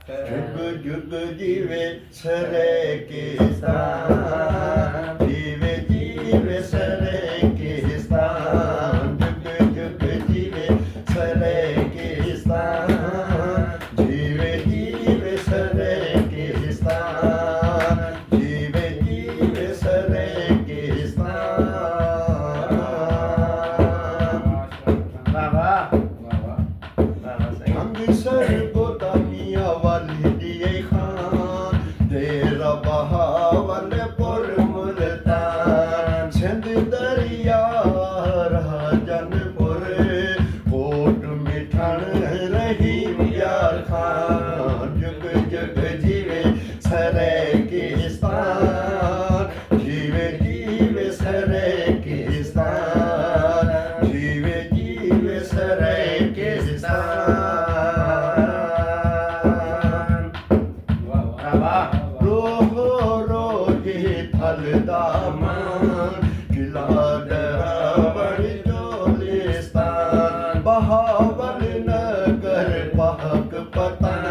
जुग जुग जीवे सरेकिस्तान, जीवे जीवे सरेकिस्तान, जुग जुग जीवे सरेकिस्तान, जीवे जीवे सरेकिस्तान, जीवे जीवे सरेकिस्तान। बाबा अमृतसर गोदामिया वाली दिए खान, तेरा बहावल पुर मुल्तान, सिंध दरिया राजनपुर, कोट मिठन रहीम यार खान, जुग जुग जीवे सरेकिस्तान, जीवे जीवे सरेकिस्तान, जीवे जीवे सरेकिस्तान। बाबा रोहो रोही फलदामान, किला दरावर चोलिस्तान, बहावल नगर पाक पतन,